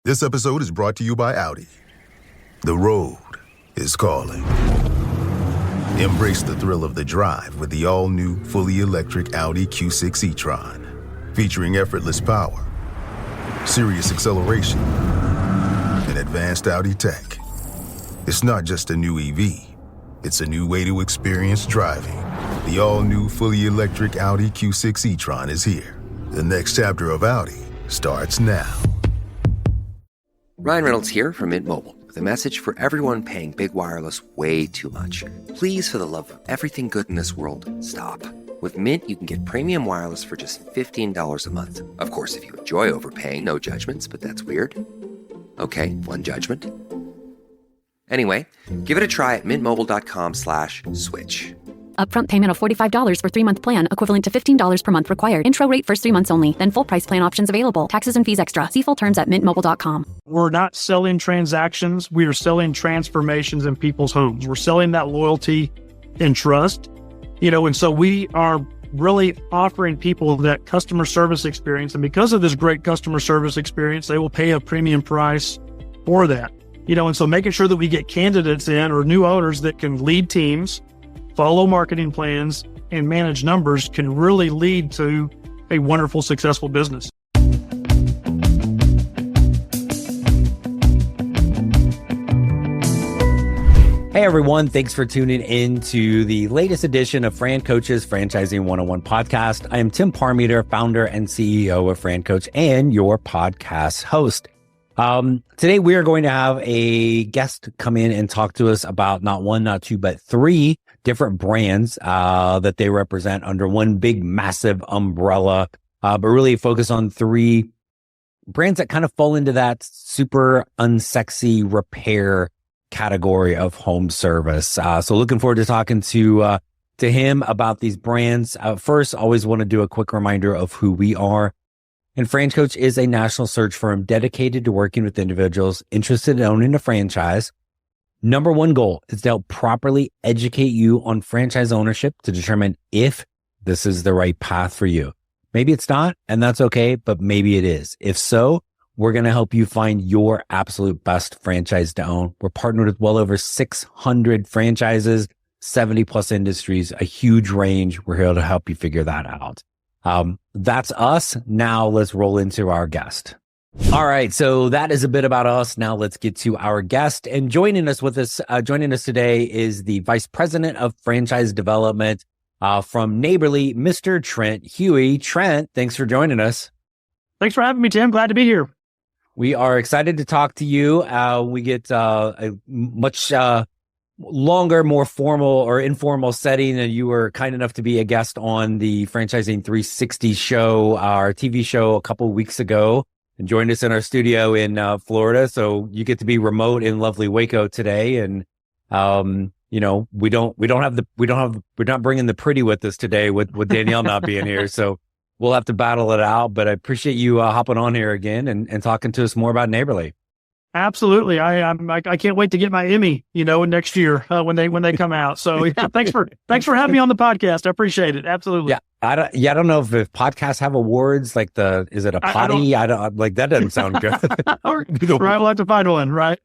This episode is brought to you by Audi. The road is calling. Embrace the thrill of the drive with the all-new, fully electric Audi Q6 e-tron. Featuring effortless power, serious acceleration, and advanced Audi tech. It's not just a new EV. It's a new way to experience driving. The all-new, fully electric Audi Q6 e-tron is here. The next chapter of Audi starts now. Ryan Reynolds here from Mint Mobile with a message for everyone paying big wireless way too much. Please, for the love of everything good in this world, stop. With Mint, you can get premium wireless for just $15 a month. Of course, if you enjoy overpaying, no judgments, but that's weird. Okay, one judgment. Anyway, give it a try at mintmobile.com/switch. Upfront payment of $45 for 3-month plan, equivalent to $15 per month required. Intro rate first 3 months only, then full price plan options available. Taxes and fees extra. See full terms at mintmobile.com. We're not selling transactions. We are selling transformations in people's homes. We're selling that loyalty and trust, and so we are really offering people that customer service experience. And because of this great customer service experience, they will pay a premium price for that. And so making sure that we get candidates in or new owners that can lead teams, follow marketing plans, and manage numbers can really lead to a wonderful, successful business. Hey everyone, thanks for tuning in to the latest edition of Fran Coach's Franchising 101 podcast. I am Tim Parmeter, founder and CEO of Fran Coach and your podcast host. Today we are going to have a guest come in and talk to us about not one, not two, but 3 different brands that they represent under one big, massive umbrella, but really focus on 3 brands that kind of fall into that super unsexy repair category of home service. So looking forward to talking to him about these brands. First, always want to do a quick reminder of who we are. And Fran Coach is a national search firm dedicated to working with individuals interested in owning a franchise. Number one goal is to help properly educate you on franchise ownership to determine if this is the right path for you. Maybe it's not, and that's okay, but maybe it is. If so, we're going to help you find your absolute best franchise to own. We're partnered with well over 600 franchises, 70 plus industries, a huge range. We're here to help you figure that out. That's us. Now let's roll into our guest. All right. So that is a bit about us. Now let's get to our guest. And joining us today is the Vice President of Franchise Development from Neighborly, Mr. Trent Huey. Trent, thanks for joining us. Thanks for having me, Tim. Glad to be here. We are excited to talk to you. We get a much longer, more formal or informal setting, and you were kind enough to be a guest on the Franchising 360 show, our TV show, a couple of weeks ago, and joined us in our studio in Florida. So you get to be remote in lovely Waco today, and we're not bringing the pretty with us today with Danielle not being here. So we'll have to battle it out. But I appreciate you hopping on here again and talking to us more about Neighborly. Absolutely. I can't wait to get my Emmy, next year when they come out. So yeah, thanks for having me on the podcast. I appreciate it. Absolutely. Yeah. I don't know if podcasts have awards is it a potty? I don't like that. Doesn't sound good. Right. We'll have to find one. Right.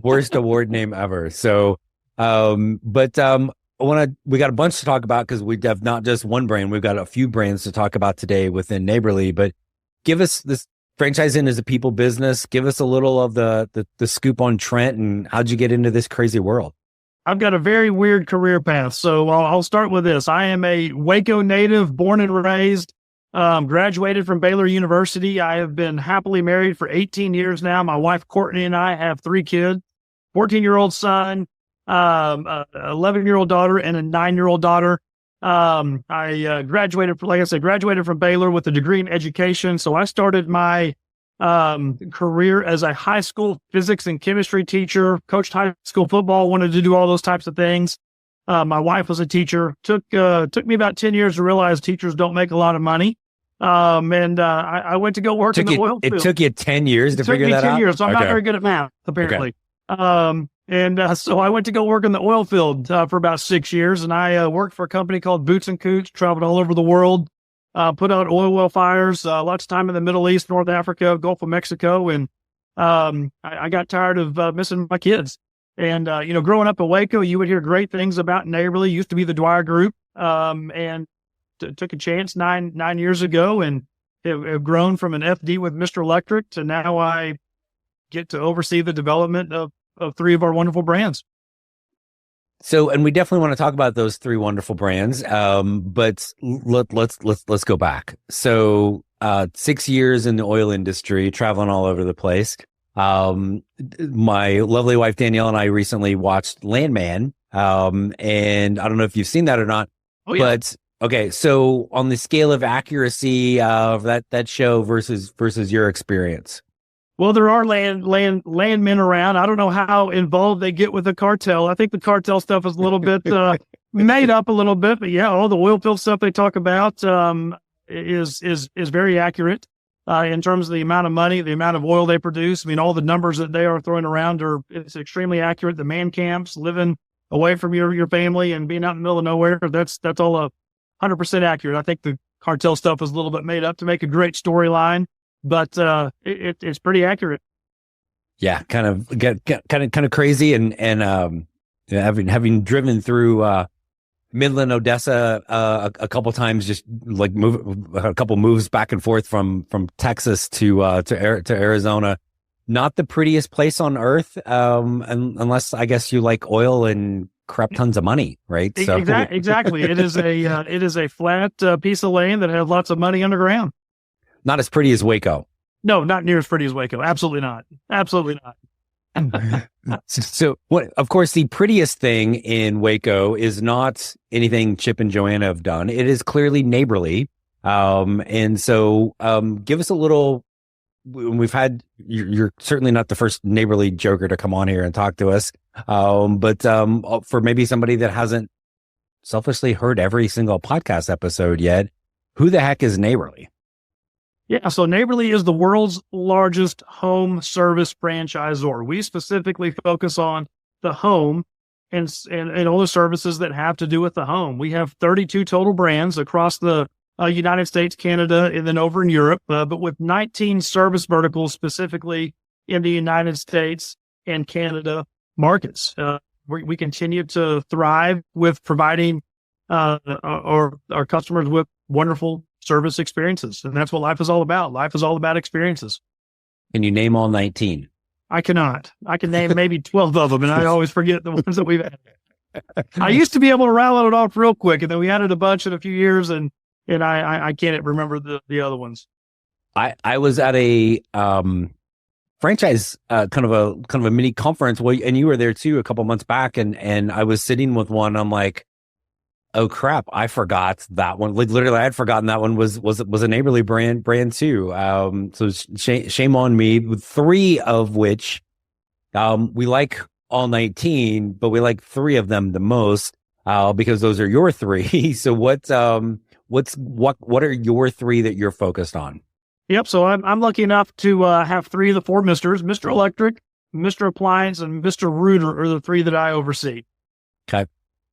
Worst award name ever. So, we got a bunch to talk about because we have not just one brand. We've got a few brands to talk about today within Neighborly, but give us this. Franchising is a people business. Give us a little of the scoop on Trent and how'd you get into this crazy world? I've got a very weird career path. So I'll start with this. I am a Waco native, born and raised, graduated from Baylor University. I have been happily married for 18 years now. My wife, Courtney, and I have 3 kids, 14-year-old son, 11-year-old daughter, and a 9-year-old daughter. I graduated from Baylor with a degree in education. So I started my career as a high school physics and chemistry teacher, coached high school football, wanted to do all those types of things. My wife was a teacher. Took me about 10 years to realize teachers don't make a lot of money. I went to go work in the oil field. It took you 10 years to figure that out? 10 years. So I'm not very good at math, apparently. Okay. So I went to go work in the oil field for about 6 years, and I worked for a company called Boots and Coots, traveled all over the world, put out oil well fires, lots of time in the Middle East, North Africa, Gulf of Mexico, and I got tired of missing my kids. And, growing up in Waco, you would hear great things about Neighborly. Used to be the Dwyer Group, and took a chance nine years ago, and have grown from an FD with Mr. Electric to now I get to oversee the development of three of our wonderful brands. So, and we definitely want to talk about those three wonderful brands. But let's go back. So, 6 years in the oil industry, traveling all over the place. My lovely wife, Danielle, and I recently watched Landman. And I don't know if you've seen that or not, Oh, yeah. but okay. So on the scale of accuracy of that show versus your experience. Well, there are landmen around. I don't know how involved they get with the cartel. I think the cartel stuff is a little bit made up a little bit, but yeah, all the oil field stuff they talk about is very accurate in terms of the amount of money, the amount of oil they produce. I mean, all the numbers that they are throwing around it's extremely accurate. The man camps, living away from your family and being out in the middle of nowhere, that's all 100% accurate. I think the cartel stuff is a little bit made up to make a great storyline. But it's pretty accurate. Yeah, kind of crazy, and having driven through Midland, Odessa a couple times, just like a couple moves back and forth from Texas to Arizona. Not the prettiest place on earth, unless I guess you like oil and crap tons of money, right? So exactly. It is a flat piece of land that has lots of money underground. Not as pretty as Waco. No, not near as pretty as Waco. Absolutely not. Absolutely not. So, of course, the prettiest thing in Waco is not anything Chip and Joanna have done. It is clearly Neighborly. And so, give us a little. We've had you're certainly not the first Neighborly joker to come on here and talk to us. But for maybe somebody that hasn't selfishly heard every single podcast episode yet, who the heck is Neighborly? Yeah, so Neighborly is the world's largest home service franchisor. We specifically focus on the home and all the services that have to do with the home. We have 32 total brands across the United States, Canada, and then over in Europe, but with 19 service verticals specifically in the United States and Canada markets. We continue to thrive with providing our customers with wonderful service experiences. And that's what life is all about. Life is all about experiences. Can you name all 19? I cannot. I can name maybe 12 of them, and I always forget the ones that we've had. I used to be able to rattle it off real quick, and then we added a bunch in a few years, and I can't remember the other ones. I was at a franchise kind of a mini conference, and you were there too a couple months back, and I was sitting with one. I'm like, oh crap, I forgot that one. Like literally I had forgotten that one was a Neighborly brand too. So shame on me. With three of which we like all 19, but we like three of them the most because those are your three. So what are your three that you're focused on? Yep. So I'm lucky enough to have three of the four Misters: Mr. Electric, Mr. Appliance, and Mr. Rooter are the three that I oversee. Okay.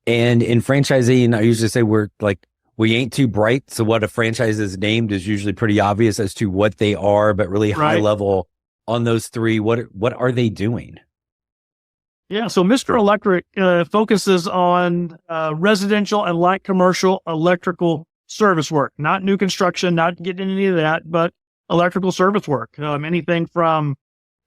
And in franchising, I usually say we ain't too bright. So what a franchise is named is usually pretty obvious as to what they are, but really high level on those three. What are they doing? Yeah. So Mr. Electric focuses on residential and light commercial electrical service work, not new construction, not getting any of that, but electrical service work. Anything from,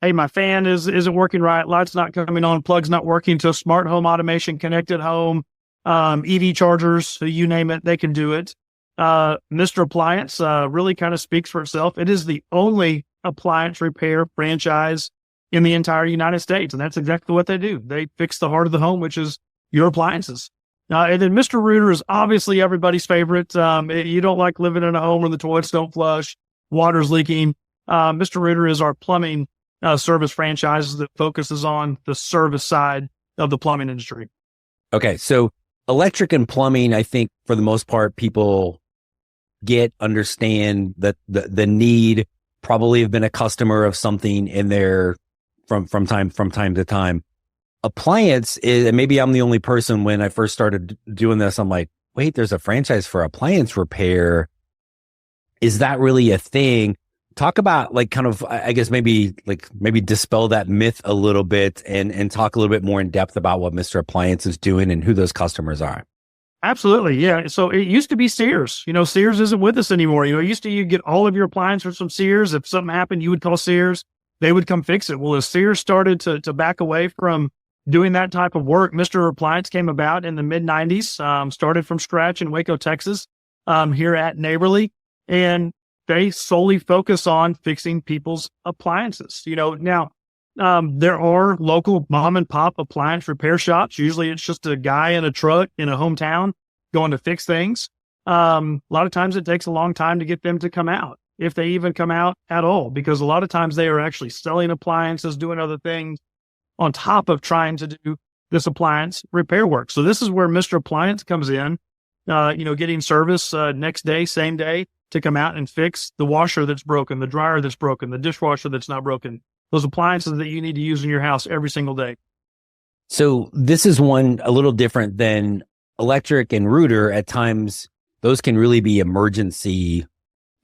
hey, my fan isn't working right, light's not coming on, plug's not working, to smart home automation, connected home, EV chargers, you name it, they can do it. Mr. Appliance really kind of speaks for itself. It is the only appliance repair franchise in the entire United States, and that's exactly what they do. They fix the heart of the home, which is your appliances. And then Mr. Rooter is obviously everybody's favorite. You don't like living in a home where the toilets don't flush, water's leaking. Mr. Rooter is our plumbing service franchise that focuses on the service side of the plumbing industry. Okay, so electric and plumbing, I think for the most part, people understand that the need, probably have been a customer of something in there from time to time. Appliance is, and maybe I'm the only person when I first started doing this, I'm like, wait, there's a franchise for appliance repair. Is that really a thing? talk about like kind of, I guess maybe dispel that myth a little bit and talk a little bit more in depth about what Mr. Appliance is doing and who those customers are. Absolutely. Yeah. So it used to be Sears. Sears isn't with us anymore. It used to, you get all of your appliances from Sears. If something happened, you would call Sears. They would come fix it. Well, as Sears started to back away from doing that type of work, Mr. Appliance came about in the mid 90s, started from scratch in Waco, Texas, here at Neighborly. And they solely focus on fixing people's appliances. Now, there are local mom and pop appliance repair shops. Usually it's just a guy in a truck in a hometown going to fix things. A lot of times it takes a long time to get them to come out, if they even come out at all, because a lot of times they are actually selling appliances, doing other things on top of trying to do this appliance repair work. So this is where Mr. Appliance comes in, getting service next day, same day, to come out and fix the washer that's broken, the dryer that's broken, the dishwasher that's not broken, those appliances that you need to use in your house every single day. So this is one a little different than electric and router. At times, those can really be emergency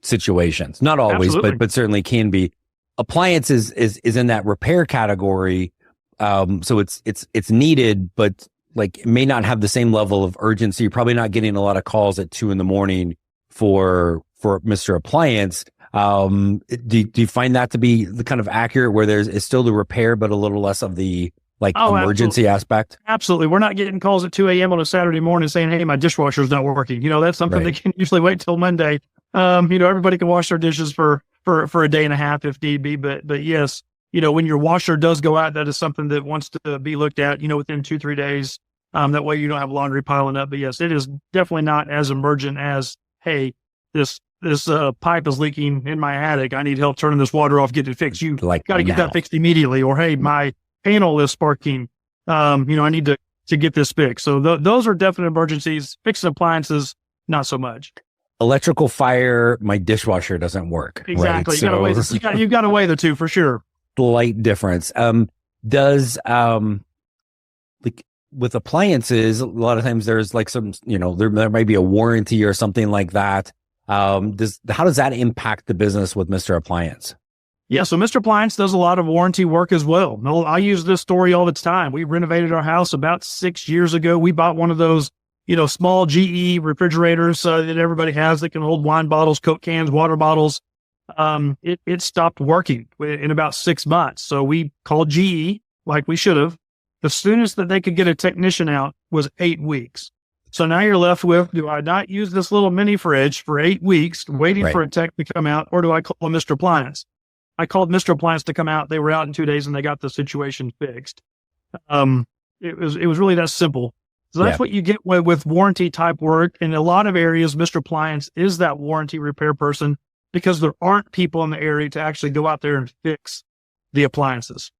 situations. Not always, but certainly can be. Appliance is in that repair category. So it's needed, but like it may not have the same level of urgency. You're probably not getting a lot of calls at 2 a.m. for Mr. Appliance. Do you find that to be the kind of accurate where it's still the repair, but a little less of the emergency aspect? Absolutely. We're not getting calls at 2 a.m. on a Saturday morning saying, hey, my dishwasher's not working. That's something that can usually wait till Monday. Everybody can wash their dishes for a day and a half if need be. But yes, when your washer does go out, that is something that wants to be looked at, within 2-3 days. That way you don't have laundry piling up. But yes, it is definitely not as emergent as, hey, this pipe is leaking in my attic. I need help turning this water off, get it fixed. You got to get that fixed immediately. Or, hey, my panel is sparking. I need to get this fixed. So those are definite emergencies. Fixing appliances, not so much. Electrical fire, my dishwasher doesn't work. Exactly. Right? You've got to weigh the two for sure. Slight difference. Does with appliances, a lot of times there's like some, there might be a warranty or something like that. How does that impact the business with Mr. Appliance? Yeah, so Mr. Appliance does a lot of warranty work as well. I use this story all the time. We renovated our house about 6 years ago. We bought one of those, small GE refrigerators that everybody has that can hold wine bottles, Coke cans, water bottles. It stopped working in about 6 months. So we called GE like we should have. The soonest that they could get a technician out was 8 weeks. So now you're left with, do I not use this little mini fridge for 8 weeks waiting for a tech to come out, or do I call Mr. Appliance? I called Mr. Appliance to come out. They were out in 2 days and they got the situation fixed. It was really that simple. So that's what you get with warranty type work. In a lot of areas, Mr. Appliance is that warranty repair person because there aren't people in the area to actually go out there and fix the appliances.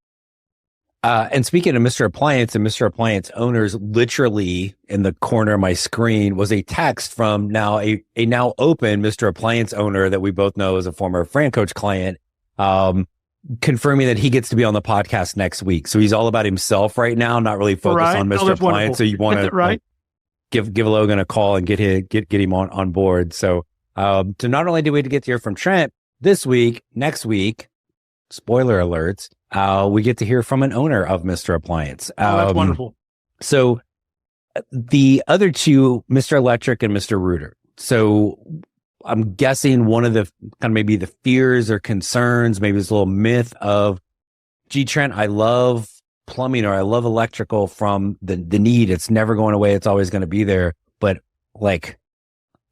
And speaking of Mr. Appliance and Mr. Appliance owners, literally in the corner of my screen was a text from a now open Mr. Appliance owner that we both know as a former Fran Coach client, confirming that he gets to be on the podcast next week. So he's all about himself right now, not really focused on Mr. Appliance. Wonderful. So you want to give Logan a call and get him on board. So to not only do we get to hear from Trent this week, next week, spoiler alerts, we get to hear from an owner of Mr. Appliance. That's wonderful. So the other two, Mr. Electric and Mr. Router. So I'm guessing one of the kind of maybe the fears or concerns, maybe this little myth of, gee, Trent, I love plumbing or I love electrical from the need. It's never going away. It's always going to be there. But like,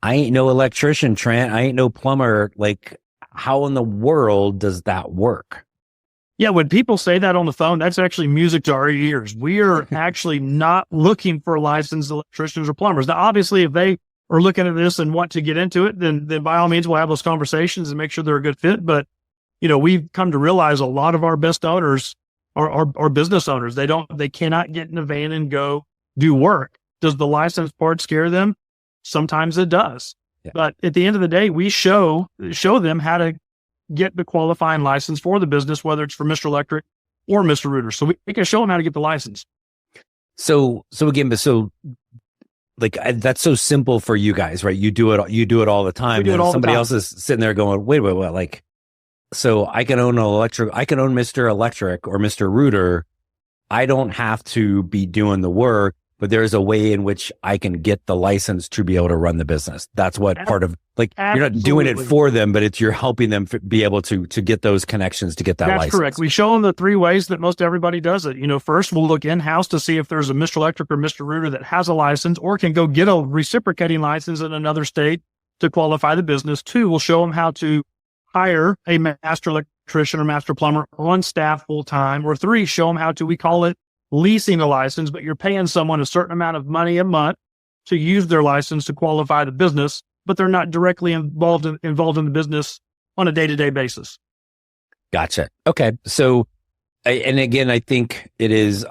I ain't no electrician, Trent. I ain't no plumber. Like, how in the world does that work? Yeah, when people say that on the phone, that's actually music to our ears. We are actually not looking for licensed electricians or plumbers. Now, obviously, if they are looking at this and want to get into it, then by all means, we'll have those conversations and make sure they're a good fit. But, we've come to realize a lot of our best owners are business owners. They cannot get in a van and go do work. Does the license part scare them? Sometimes it does. Yeah. But at the end of the day, we show them how to get the qualifying license for the business, whether it's for Mr. Electric or Mr. Router. So we can show them how to get the license. So that's so simple for you guys, right? You do it all the time. We do it all somebody the time. else is sitting there going, wait, like So I can own Mr. Electric or Mr. Rooter. I don't have to be doing the work, but there's a way in which I can get the license to be able to run the business. That's what part of, like, you're not doing it for them, but you're helping them be able to get those connections to get that license. That's correct. We show them the three ways that most everybody does it. First we'll look in-house to see if there's a Mr. Electric or Mr. Rooter that has a license or can go get a reciprocating license in another state to qualify the business. Two, we'll show them how to hire a master electrician or master plumber on staff full-time. Or three, show them how to, we call it leasing a license, but you're paying someone a certain amount of money a month to use their license to qualify the business, but they're not directly involved in the business on a day-to-day basis. Gotcha. Okay. So, and again, I think it is,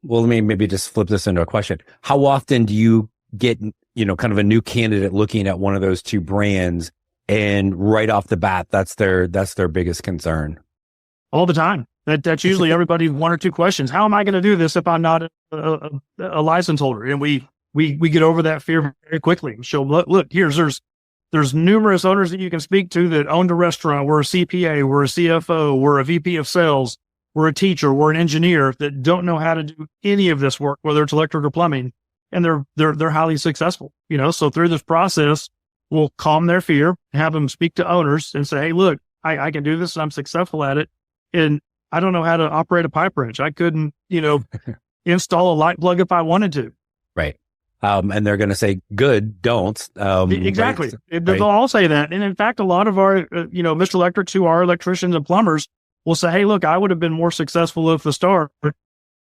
well, let me maybe just flip this into a question. How often do you get, kind of a new candidate looking at one of those two brands and right off the bat, that's their biggest concern? All the time. That's usually everybody's one or two questions. How am I going to do this if I'm not a license holder? And we get over that fear very quickly. So look, there's numerous owners that you can speak to that owned a restaurant. We're a CPA, we're a CFO, we're a VP of sales, we're a teacher, we're an engineer that don't know how to do any of this work, whether it's electric or plumbing, and they're highly successful. So through this process, we'll calm their fear, have them speak to owners and say, hey, look, I can do this and I'm successful at it. And I don't know how to operate a pipe wrench. I couldn't, install a light plug if I wanted to. Right. And they're going to say, good, don't. Exactly. Right. They'll all say that. And in fact, a lot of our, Mr. Electrics who are electricians and plumbers will say, hey, look, I would have been more successful at the start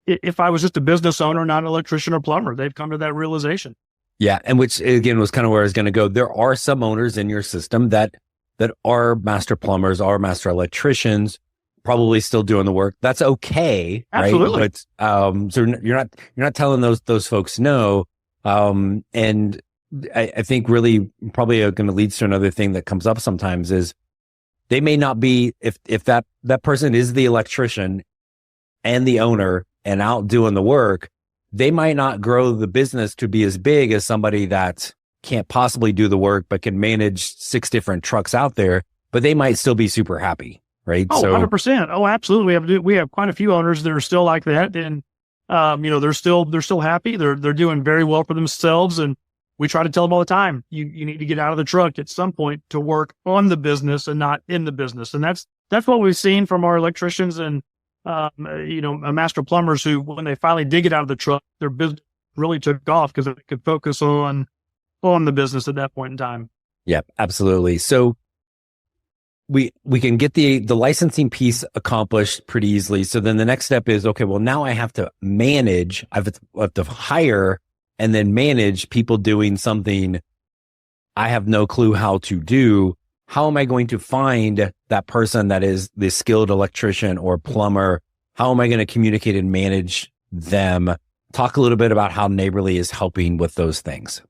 if I was just a business owner, not an electrician or plumber. They've come to that realization. Yeah. And which again was kind of where I was going to go. There are some owners in your system that are master plumbers, are master electricians, probably still doing the work. That's okay. Absolutely. Right? But, so you're not telling those folks no. And I think really probably going to lead to another thing that comes up sometimes is they may not be, if that person is the electrician and the owner and out doing the work, they might not grow the business to be as big as somebody that can't possibly do the work, but can manage 6 different trucks out there, but they might still be super happy. Right. Oh, 100%. Oh, absolutely. We have quite a few owners that are still like that. And, they're still happy. They're doing very well for themselves. And we try to tell them all the time, you need to get out of the truck at some point to work on the business and not in the business. And that's what we've seen from our electricians and, master plumbers who, when they finally did get out of the truck, their business really took off because they could focus on the business at that point in time. Yeah, absolutely. So we can get the licensing piece accomplished pretty easily. So then the next step is, okay, well, now I have to manage, I have to hire and then manage people doing something I have no clue how to do. How am I going to find that person that is the skilled electrician or plumber? How am I going to communicate and manage them? Talk a little bit about how Neighborly is helping with those things.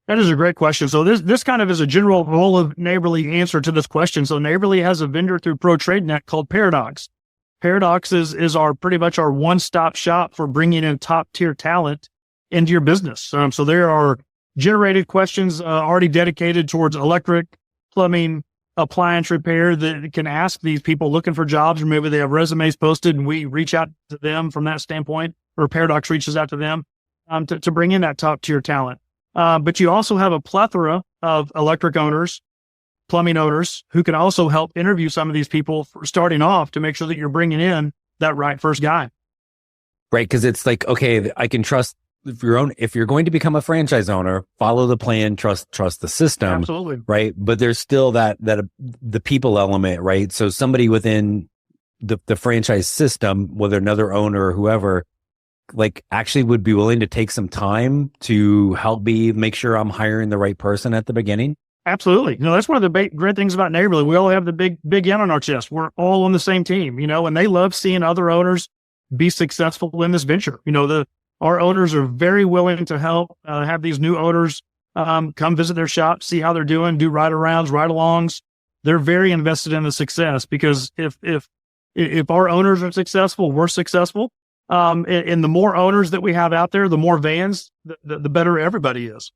That is a great question. So this kind of is a general role of Neighborly answer to this question. So Neighborly has a vendor through ProTradeNet called Paradox. Paradox is our pretty much our one-stop shop for bringing in top-tier talent into your business. So there are generated questions already dedicated towards electric, plumbing, appliance repair that can ask these people looking for jobs, or maybe they have resumes posted and we reach out to them from that standpoint, or Paradox reaches out to them to bring in that top-tier talent. But you also have a plethora of electric owners, plumbing owners who can also help interview some of these people for starting off to make sure that you're bringing in that right first guy. Right. Cause it's like, okay, I can trust if you're going to become a franchise owner, follow the plan, trust the system. Absolutely. Right. But there's still that the people element, right? So somebody within the franchise system, whether another owner or whoever, like actually would be willing to take some time to help me make sure I'm hiring the right person at the beginning. Absolutely. That's one of the great things about Neighborly. We all have the big N on our chest. We're all on the same team, and they love seeing other owners be successful in this venture. Our owners are very willing to help, have these new owners, come visit their shop, see how they're doing, do ride-arounds, ride-alongs. They're very invested in the success because if our owners are successful, we're successful. And the more owners that we have out there, the more vans, the better everybody is.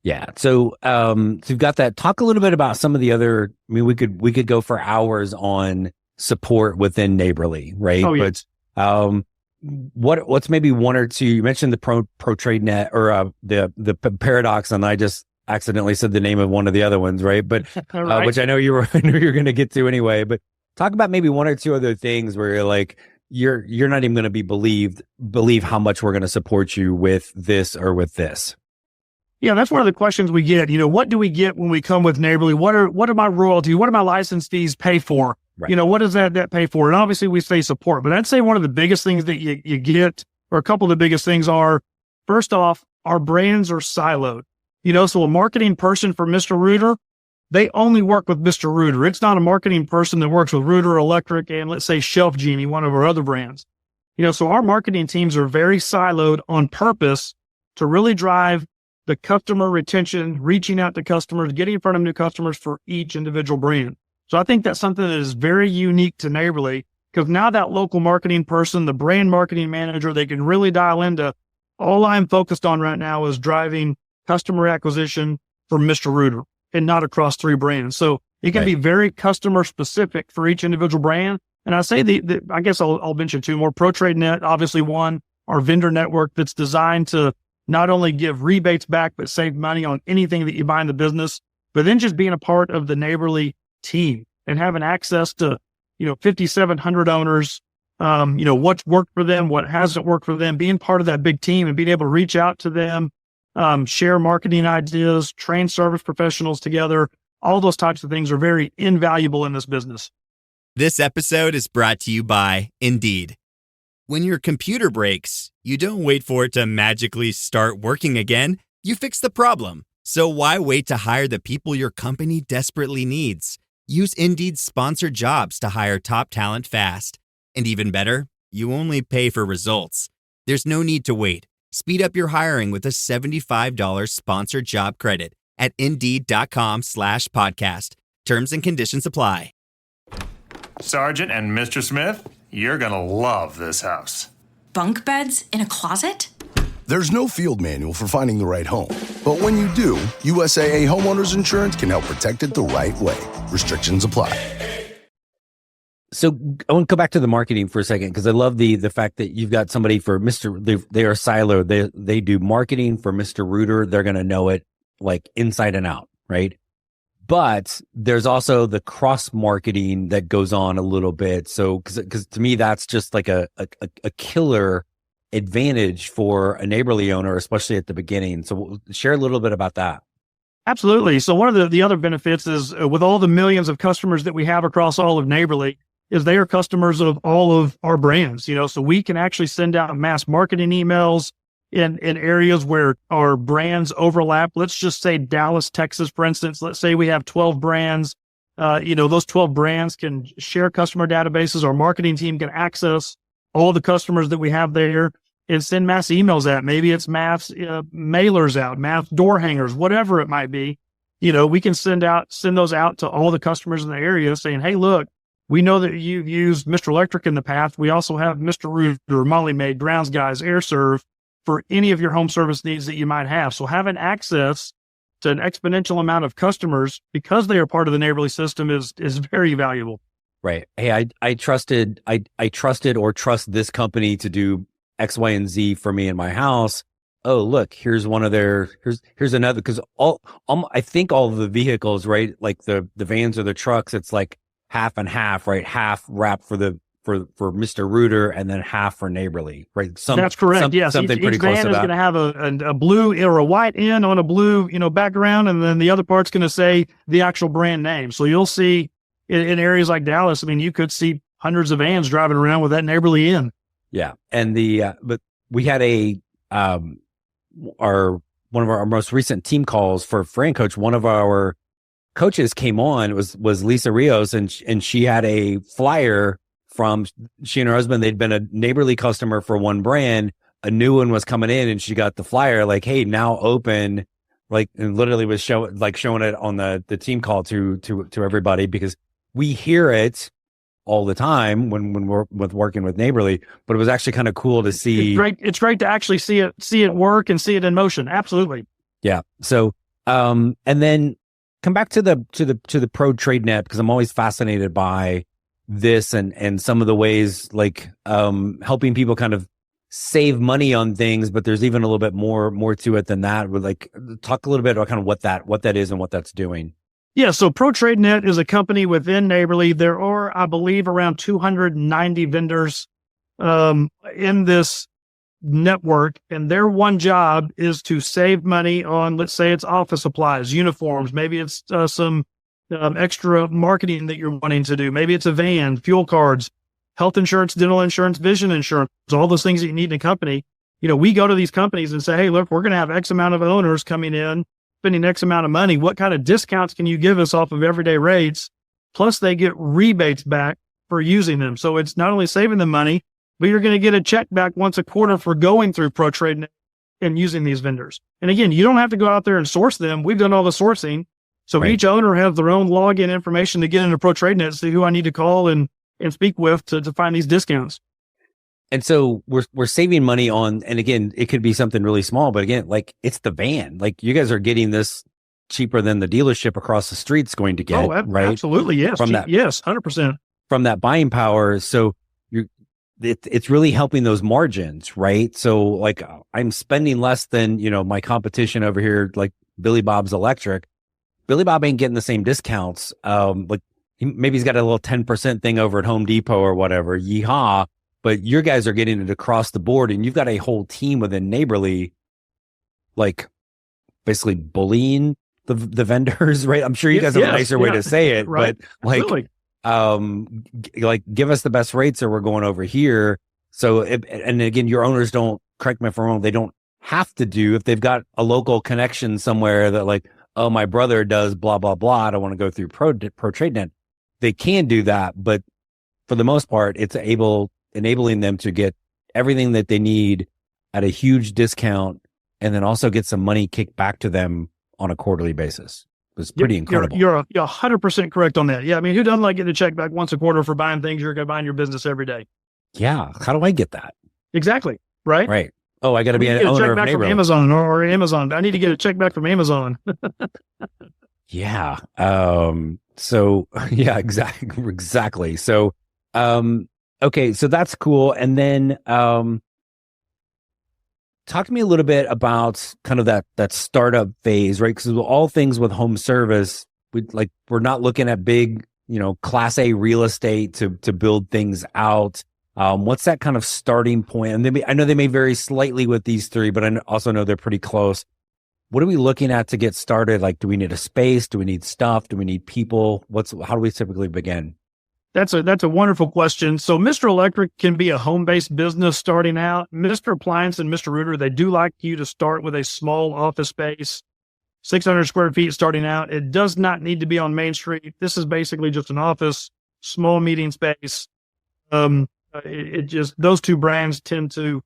Yeah. So you've got that. Talk a little bit about some of the other, I mean, we could go for hours on support within Neighborly, right? Oh, yeah. But, what's maybe one or two, you mentioned the pro trade net or, the paradox, and I just accidentally said the name of one of the other ones, right? But, Right. which I know you're going to get to anyway, but talk about maybe one or two other things where you're like, you're not even going to believe how much we're going to support you with this or with this. Yeah, that's one of the questions we get. What do we get when we come with Neighborly? What are my royalties? What do my license fees pay for? Right. What does that pay for? And obviously we say support, but I'd say one of the biggest things that you get, or a couple of the biggest things are, first off, our brands are siloed. So a marketing person for Mr. Rooter, they only work with Mr. Rooter. It's not a marketing person that works with Rooter Electric and, let's say, Shelf Genie, one of our other brands. So our marketing teams are very siloed on purpose to really drive the customer retention, reaching out to customers, getting in front of new customers for each individual brand. So I think that's something that is very unique to Neighborly, because now that local marketing person, the brand marketing manager, they can really dial into, all I'm focused on right now is driving customer acquisition for Mr. Rooter and not across 3 brands. So it can be very customer specific for each individual brand. And I say I guess I'll mention 2 more. ProTradeNet, obviously one, our vendor network that's designed to not only give rebates back, but save money on anything that you buy in the business, but then just being a part of the Neighborly team and having access to, 5,700 owners, what's worked for them, what hasn't worked for them, being part of that big team and being able to reach out to them, share marketing ideas, train service professionals together. All those types of things are very invaluable in this business. This episode is brought to you by Indeed. When your computer breaks, you don't wait for it to magically start working again. You fix the problem. So why wait to hire the people your company desperately needs? Use Indeed's sponsored jobs to hire top talent fast. And even better, you only pay for results. There's no need to wait. Speed up your hiring with a $75 sponsored job credit at Indeed.com/podcast. Terms and conditions apply. Sergeant and Mr. Smith, you're gonna love this house. Bunk beds in a closet? There's no field manual for finding the right home. But when you do, USAA Homeowners Insurance can help protect it the right way. Restrictions apply. So I want to go back to the marketing for a second, because I love the fact that you've got somebody for they are siloed. They do marketing for Mr. Rooter. They're going to know it like inside and out, right? But there's also the cross marketing that goes on a little bit. So because to me, that's just like a killer advantage for a Neighborly owner, especially at the beginning. So share a little bit about that. Absolutely. So one of the other benefits is with all the millions of customers that we have across all of Neighborly, is they are customers of all of our brands, so we can actually send out mass marketing emails in areas where our brands overlap. Let's just say Dallas, Texas, for instance. Let's say we have 12 brands. Those 12 brands can share customer databases. Our marketing team can access all the customers that we have there and send mass emails out. Maybe it's mass mailers out, mass door hangers, whatever it might be. We can send those out to all the customers in the area saying, hey, look, we know that you've used Mr. Electric in the past. We also have Mr. Rooter, Molly Maid, Brown's Guys, AirServe for any of your home service needs that you might have. So having access to an exponential amount of customers because they are part of the Neighborly system is very valuable. Right. Hey, I trusted or trust this company to do X, Y, and Z for me in my house. Oh, look, here's one of here's another, because I think all of the vehicles, right? Like the vans or the trucks, it's like half and half, right? Half wrapped for Mr. Rooter and then half for Neighborly, right? That's correct. Yes. Something each pretty close van to is that. going to have a blue or a white end on a blue, background. And then the other part's going to say the actual brand name. So you'll see in areas like Dallas, you could see hundreds of vans driving around with that Neighborly in. Yeah. And but we had one of our most recent team calls for Fran Coach. One of our coaches came on, was Lisa Rios, and she had a flyer from, she and her husband, they'd been a Neighborly customer for one brand. A new one was coming in, and she got the flyer like, hey, now open, like, and literally was showing it on the team call to everybody, because we hear it all the time when we're working with Neighborly, but it was actually kind of cool to see. It's great to actually see it work and see it in motion. Absolutely. Yeah. So And then come back to the pro trade net, because I'm always fascinated by this and some of the ways like helping people kind of save money on things, but there's even a little bit more to it than that. Would like talk a little bit about kind of what that is and what that's doing. Yeah, so Pro Trade Net is a company within Neighborly. There are, I believe, around 290 vendors in this network, and their one job is to save money on, let's say it's office supplies, uniforms, maybe it's some extra marketing that you're wanting to do, maybe it's a van, fuel cards, health insurance, dental insurance, vision insurance, all those things that you need in a company. We go to these companies and say, hey, look, we're going to have X amount of owners coming in, spending X amount of money. What kind of discounts can you give us off of everyday rates? Plus they get rebates back for using them. So it's not only saving them money, but you're going to get a check back once a quarter for going through Pro Trade Net and using these vendors. And again, you don't have to go out there and source them. We've done all the sourcing. So Right. Each owner has their own login information to get into Pro Trade Net, see who I need to call and speak with to find these discounts. And so we're saving money on, and again, it could be something really small, but again, like it's the van. Like you guys are getting this cheaper than the dealership across the street's going to get, right? Absolutely. Yes. From that, yes, 100%. from that buying power. So it's really helping those margins, right? So like I'm spending less than, my competition over here, like Billy Bob's Electric. Billy Bob ain't getting the same discounts. Like maybe he's got a little 10% thing over at Home Depot or whatever. Yeehaw. But your guys are getting it across the board, and you've got a whole team within Neighborly, like basically bullying the vendors, right? I'm sure you guys have a nicer way to say it, right. but like, Absolutely. like give us the best rates or we're going over here. So, and again, your owners don't, correct me if I'm wrong, they don't have to do, if they've got a local connection somewhere that like, oh, my brother does blah, blah, blah, I don't want to go through Pro Trade Net. They can do that, but for the most part, it's enabling them to get everything that they need at a huge discount, and then also get some money kicked back to them on a quarterly basis. It's pretty incredible. You're 100% correct on that. Yeah. I mean, who doesn't like getting a check back once a quarter for buying things you're going to buy in your business every day? Yeah. How do I get that? Exactly. Right. Right. Oh, I got to be an owner of back from Neighborly. Amazon or Amazon. I need to get a check back from Amazon. Yeah. So yeah, exactly. So, okay. So that's cool. And then, talk to me a little bit about kind of that startup phase, right? Because all things with home service, we're not looking at big, class A real estate to build things out. What's that kind of starting point? And I know they may vary slightly with these three, but I also know they're pretty close. What are we looking at to get started? Like, do we need a space? Do we need stuff? Do we need people? How do we typically begin? That's a wonderful question. So Mr. Electric can be a home-based business starting out. Mr. Appliance and Mr. Rooter, they do like you to start with a small office space, 600 square feet starting out. It does not need to be on Main Street. This is basically just an office, small meeting space. Those two brands tend to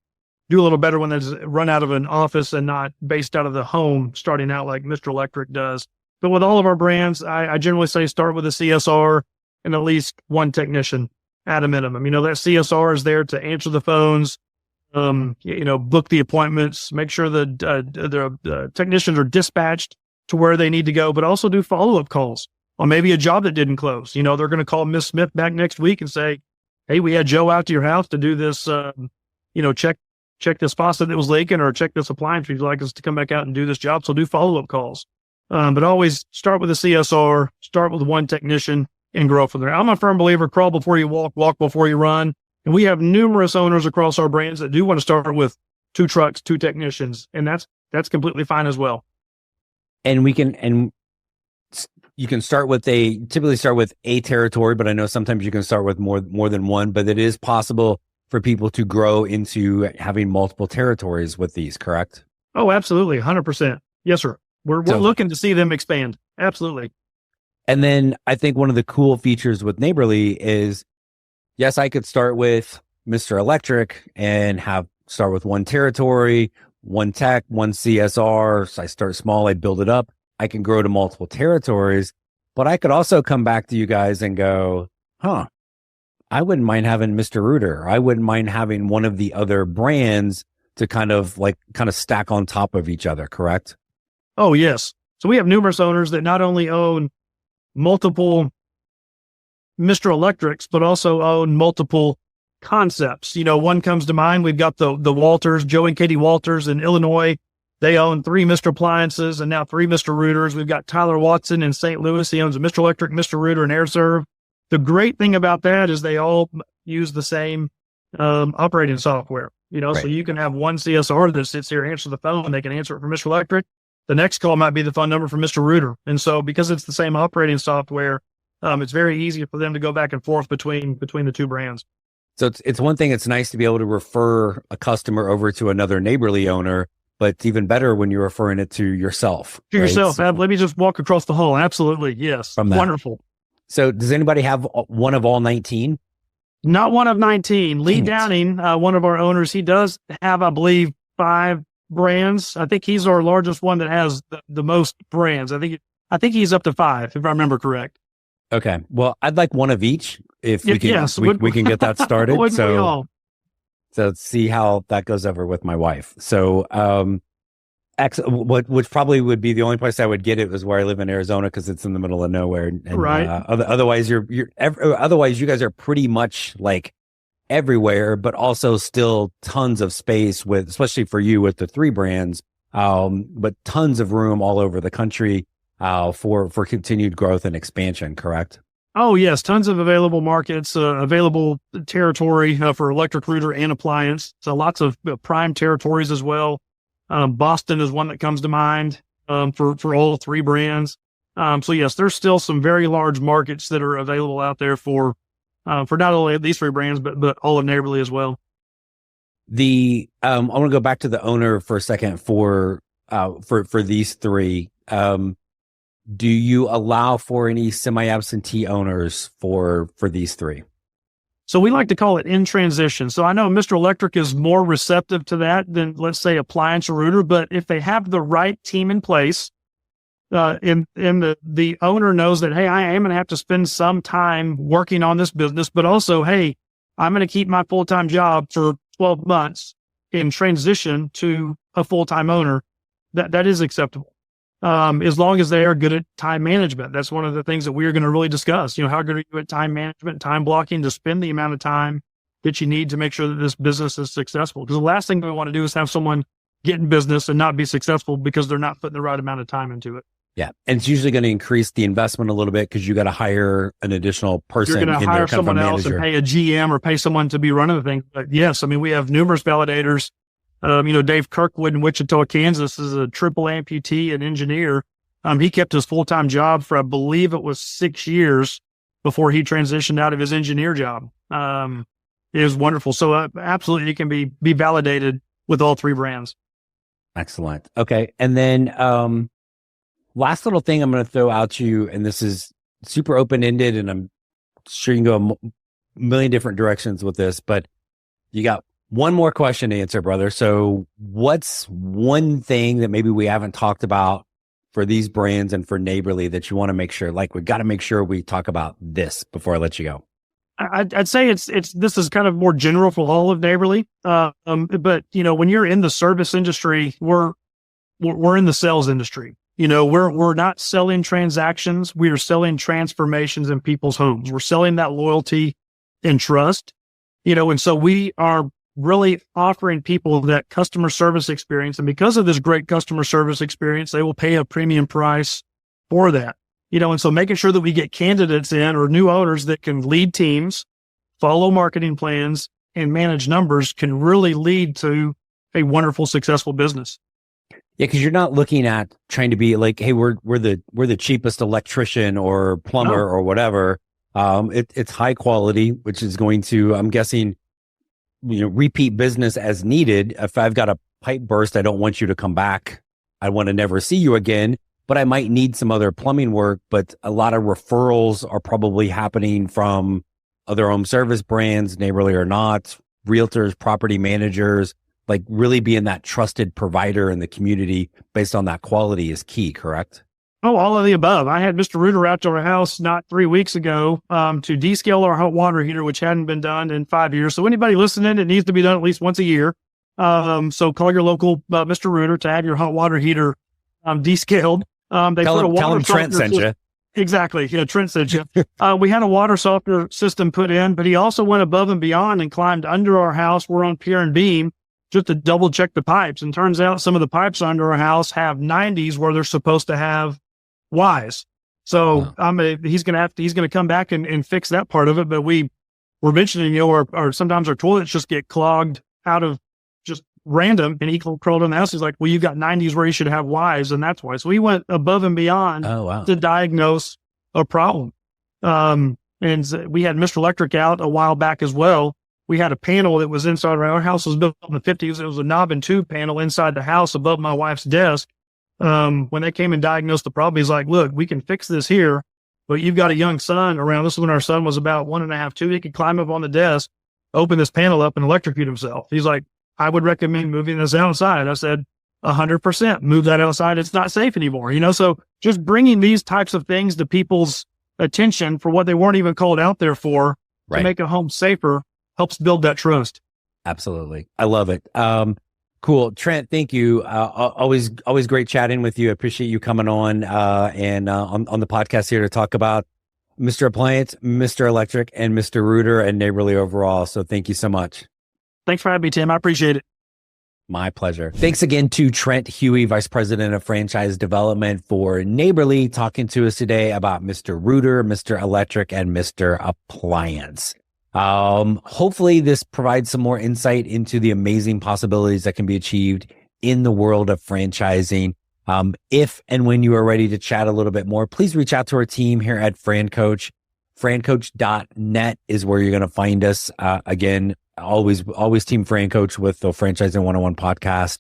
do a little better when they run out of an office and not based out of the home, starting out like Mr. Electric does. But with all of our brands, I generally say start with a CSR and at least one technician at a minimum. That CSR is there to answer the phones, book the appointments, make sure the technicians are dispatched to where they need to go, but also do follow-up calls on maybe a job that didn't close. They're going to call Miss Smith back next week and say, hey, we had Joe out to your house to do this, check this faucet that was leaking or check this appliance. Would you like us to come back out and do this job? So do follow-up calls. But always start with a CSR, start with one technician, and grow from there. I'm a firm believer, crawl before you walk before you run. And we have numerous owners across our brands that do want to start with 2 trucks, 2 technicians. And that's completely fine as well. And you can typically start with a territory, but I know sometimes you can start with more than one, but it is possible for people to grow into having multiple territories with these, correct? Oh, absolutely. 100%. Yes, sir. We're looking to see them expand. Absolutely. And then I think one of the cool features with Neighborly is, yes, I could start with Mr. Electric and start with one territory, one tech, one CSR. So I start small, I build it up. I can grow to multiple territories, but I could also come back to you guys and go, I wouldn't mind having Mr. Rooter. I wouldn't mind having one of the other brands to kind of stack on top of each other, correct? Oh, yes. So we have numerous owners that not only own multiple Mr. Electrics, but also own multiple concepts. One comes to mind. We've got the Walters, Joe and Katie Walters in Illinois. They own 3 Mr. Appliances and now 3 Mr. Rooters. We've got Tyler Watson in St. Louis. He owns a Mr. Electric, Mr. Rooter, and AirServe. The great thing about that is they all use the same operating software. Right. So you can have one CSR that sits here, answer the phone. They can answer it for Mr. Electric. The next call might be the phone number for Mr. Rooter. And so because it's the same operating software, it's very easy for them to go back and forth between the two brands. So it's one thing, it's nice to be able to refer a customer over to another neighborly owner, but it's even better when you're referring it to yourself. To yourself. Let me just walk across the hall. Absolutely. Yes. Wonderful. So does anybody have one of all 19? Not one of 19. Lee Downing, one of our owners, he does have, I believe, 5 brands. I think he's our largest one that has the most brands. I think he's up to 5, if I remember correct. Okay. Well, I'd like one of each if we can. Yes, we can get that started. So let's see how that goes over with my wife. So, which probably would be the only place I would get it was where I live in Arizona because it's in the middle of nowhere. And, right. Otherwise, otherwise you guys are pretty much like everywhere, but also still tons of space with, especially for you with the 3 brands, but tons of room all over the country. For continued growth and expansion, correct? Oh, yes. Tons of available markets, available territory for Electric Rooter and Appliance. So lots of prime territories as well. Boston is one that comes to mind for all 3 brands. So yes, there's still some very large markets that are available out there for not only these 3 brands, but all of Neighborly as well. I want to go back to the owner for a second for these 3. Do you allow for any semi-absentee owners for these 3? So we like to call it in transition. So I know Mr. Electric is more receptive to that than, let's say, Appliance or Rooter, but if they have the right team in place, and the owner knows that, hey, I am going to have to spend some time working on this business, but also, hey, I'm going to keep my full-time job for 12 months in transition to a full-time owner, that is acceptable. As long as they are good at time management. That's one of the things that we're going to really discuss. How good are you at time management, time blocking to spend the amount of time that you need to make sure that this business is successful? Because the last thing we want to do is have someone get in business and not be successful because they're not putting the right amount of time into it. Yeah. And it's usually going to increase the investment a little bit because you got to hire an additional person. You're going to hire someone else and pay a GM or pay someone to be running the thing. But yes, I mean, we have numerous validators. Dave Kirkwood in Wichita, Kansas is a triple amputee and engineer. He kept his full-time job for, I believe it was 6 years before he transitioned out of his engineer job. It was wonderful. So absolutely, it can be validated with all 3 brands. Excellent. Okay. And then last little thing I'm going to throw out to you, and this is super open-ended, and I'm sure you can go a million different directions with this, but you got one more question to answer, brother. So what's one thing that maybe we haven't talked about for these brands and for Neighborly that you want to make sure, like we got to make sure we talk about this before I let you go? I'd say this is kind of more general for all of Neighborly. But when you're in the service industry, we're in the sales industry. We're not selling transactions. We are selling transformations in people's homes. We're selling that loyalty and trust, and so we are really offering people that customer service experience. And because of this great customer service experience, they will pay a premium price for that, and so making sure that we get candidates in or new owners that can lead teams, follow marketing plans, and manage numbers can really lead to a wonderful, successful business. Yeah, because you're not looking at trying to be like, hey, we're the cheapest electrician or plumber or whatever. It's high quality, which is going to, I'm guessing, repeat business as needed. If I've got a pipe burst, I don't want you to come back. I want to never see you again, but I might need some other plumbing work. But a lot of referrals are probably happening from other home service brands, Neighborly or not, realtors, property managers. Like really being that trusted provider in the community based on that quality is key, correct? Oh, all of the above. I had Mr. Rooter out to our house not 3 weeks ago to descale our hot water heater, which hadn't been done in 5 years. So anybody listening, it needs to be done at least once a year. So call your local Mr. Rooter to have your hot water heater descaled. They Tell put a water him Trent softener sent you. Exactly. Yeah, Trent sent you. We had a water softener system put in, but he also went above and beyond and climbed under our house. We're on pier and beam just to double check the pipes. And turns out some of the pipes under our house have 90s where they're supposed to have Ys. So he's going to come back and fix that part of it. But we were mentioning, or sometimes our toilets just get clogged out of just random, and he crawled in the house. He's like, well, you've got 90s where you should have Ys, and that's why. So we went above and beyond to diagnose a problem. And we had Mr. Electric out a while back as well. We had a panel that was inside our house. Was built in the 50s. It was a knob and tube panel inside the house above my wife's desk. When they came and diagnosed the problem, he's like, look, we can fix this here, but you've got a young son around. This is when our son was about 1.5, 2. He could climb up on the desk, open this panel up, and electrocute himself. He's like, I would recommend moving this outside. I said, 100% move that outside. It's not safe anymore. So just bringing these types of things to people's attention for what they weren't even called out there for to make a home safer helps build that trust. Absolutely. I love it. Cool. Trent, thank you. Always great chatting with you. I appreciate you coming on, and on the podcast here to talk about Mr. Appliance, Mr. Electric, and Mr. Rooter and Neighborly overall. So thank you so much. Thanks for having me, Tim. I appreciate it. My pleasure. Thanks again to Trent Huey, Vice President of Franchise Development for Neighborly, talking to us today about Mr. Rooter, Mr. Electric, and Mr. Appliance. Hopefully this provides some more insight into the amazing possibilities that can be achieved in the world of franchising. If and when you are ready to chat a little bit more, please reach out to our team here at FranCoach. FranCoach.net is where you're going to find us. Again, always Team FranCoach with the Franchising 101 podcast.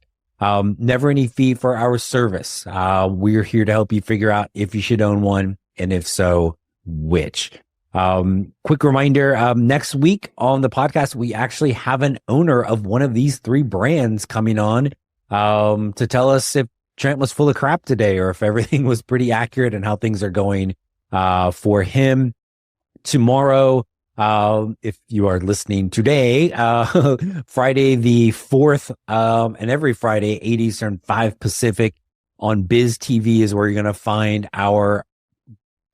Never any fee for our service. We're here to help you figure out if you should own one, and if so, which. Quick reminder, next week on the podcast, we actually have an owner of one of these 3 brands coming on to tell us if Trent was full of crap today or if everything was pretty accurate and how things are going for him. Tomorrow, if you are listening today, Friday the 4th, and every Friday, 8 Eastern, 5 Pacific on Biz TV is where you're going to find our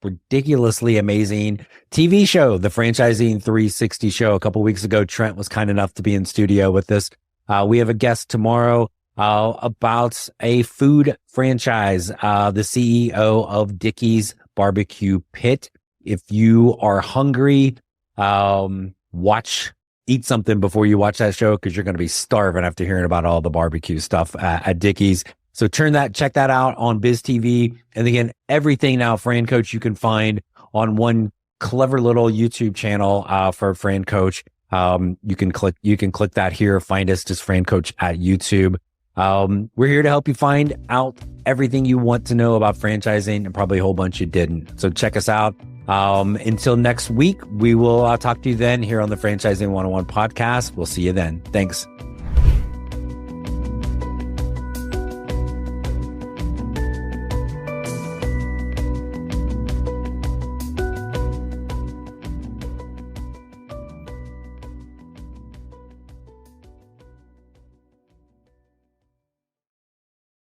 ridiculously amazing TV show, the Franchising 360 show. A couple weeks ago, Trent was kind enough to be in studio with us. We have a guest tomorrow about a food franchise, the CEO of Dickey's Barbecue Pit. If you are hungry, eat something before you watch that show, because you're going to be starving after hearing about all the barbecue stuff at Dickey's. So check that out on Biz TV. And again, everything now FranCoach you can find on one clever little YouTube channel for FranCoach. You can click that here. Find us just FranCoach at YouTube. We're here to help you find out everything you want to know about franchising, and probably a whole bunch you didn't. So check us out. Until next week, we will talk to you then here on the Franchising 101 podcast. We'll see you then. Thanks.